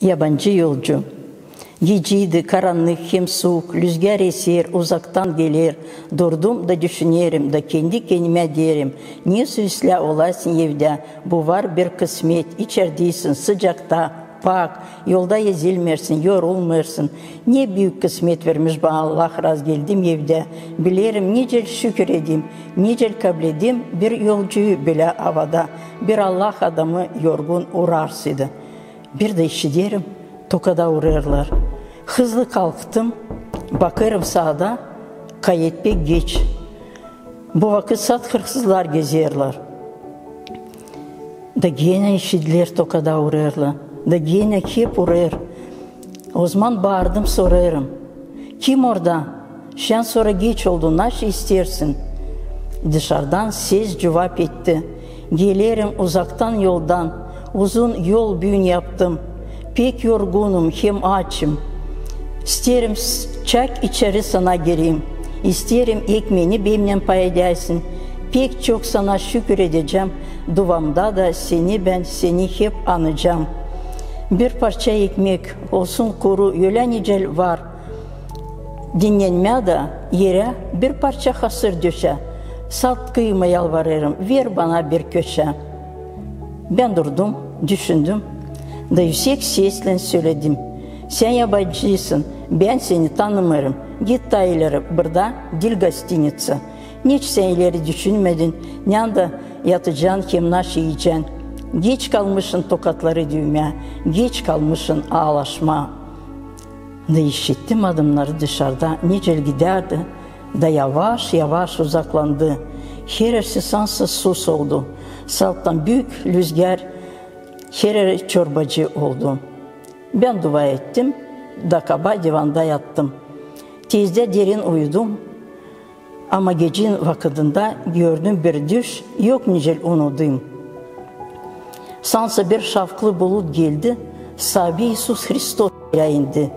Yabancı yolcu. Geceydi, karanlık hem soğuk, rüzgar eser, uzaktan gelir. Durdum da düşünerim, da kendi kendime derim. Niye süsle olasın evde, bu var bir kısmet, içerideysin sıcakta, pak, yolda ezilmersin, yorulmersin. Ne büyük kısmet vermiş bana Allah, raz geldim evde. Bilirim nice şükür edeyim, nice kabul edeyim, bir yolcuyu bile havada. Bir Allah adamı yorgun uğrarsıydı. Bir de işitirim, tokada uğrarlar. Hızlı kalktım, bakarım sağda, kayıt pek geç. Bu vakit sat hırsızlar gezerler. Da gene işitler tokada uğrarlar. Da gene hep uğrar. O zaman bağırdım, sorarım. Kim orada? Şen sonra geç oldu, nasıl istersin? Dışarıdan ses cevap etti. Gelirim uzaktan yoldan, uzun yol büyün yaptım. Pek yorgunum, hem açım. İsterim çak içeri sana gireyim. İsterim ekmeğini benimle paylaşsın. Pek çok sana şükür edeceğim. Duamda da seni hep anacağım. Bir parça ekmek olsun kuru, öyle nicel var. Dinlenmeye de yere bir parça hasır döşe. Salt kıyıma yalvarırım, ver bana bir köşe. Ben durdum, düşündüm. Da yüksek sesle söyledim. Sen yabancısın, ben seni tanımıyorum. Git da ileri, burada dil gostinitsa. Hiç sen ileri düşünmedin. Ne anda yatacaksın, hem nasıl yiyeceksin. Geç kalmışsın tokatları düğmeye, geç kalmışsın ağlaşma. Da işittim adımları dışarıda, nicel giderdi. Da yavaş yavaş uzaklandı. Heresi sansız sus oldu. Salttan büyük rüzgar, her çorbacı oldu. Ben dua ettim, da kaba divanda yattım. Tezde derin uyudum. Ama gecenin vakitinde gördüm bir düş, yok nicel unuttum. Sansa bir şafklı bulut geldi, Sabi İisus Hristos indi.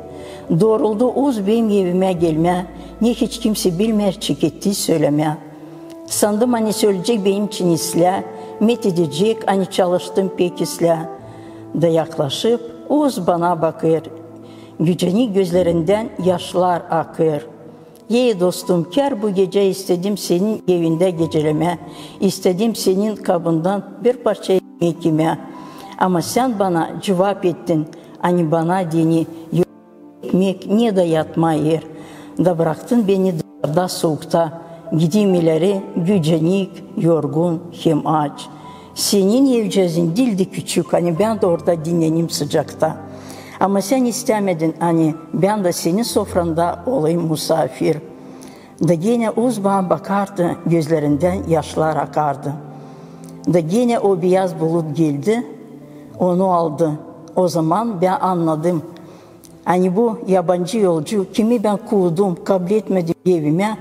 Doğruldu uz benim evime gelme, ne hiç kimse bilmer çekettiği söyleme. Sandım hani söyleyecek benim için isle, met edecek hani çalıştım pek isle. Da yaklaşıp uz bana bakır, güceni gözlerinden yaşlar akır. Ey dostum, kar bu gece istedim senin evinde geceleme, istedim senin kabından bir parça ekmek yeme. Ama sen bana cevap ettin, hani bana dini yok ekmek, niye de yatma yer. Da bıraktın beni dışarıda soğukta, gideyim ileri, gücenik, yorgun, hem aç. Senin evcezin dildi küçük, hani ben de orada dinleneyim sıcakta. Ama sen istemedin, hani ben de senin sofranda olayım misafir. Da gene uz bana bakardı, gözlerinden yaşlar akardı. Da gene o beyaz bulut geldi, onu aldı. O zaman ben anladım. Hani bu yabancı yolcu, kimi ben kovdum, kabul etmedim evime,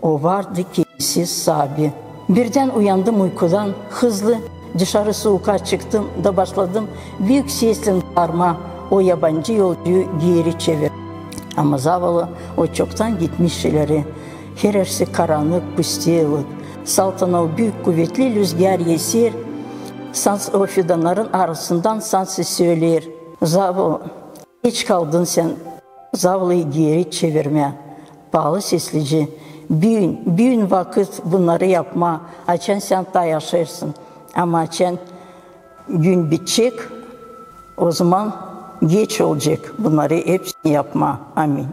o vardı kimsiz Sabi. Birden uyandım uykudan, hızlı dışarı soğuğa çıktım da başladım büyük sesle bağırma, o yabancı yolcuyu geri çevir. Ama zavallı o çoktan gitmiş ileri. Heresi karanlık, pustillik. Saltana o büyük kuvvetli rüzgar eser. Sans o fidanların arasından sansı söyler. Zavallı, geç kaldın sen, zavallıyı geri çevirme. Pahalı seslici, büyün vakit bunları yapma. Açan sen da yaşarsın. Ama açan gün bitecek, o zaman geç olacak. Bunları hepsini yapma. Amin.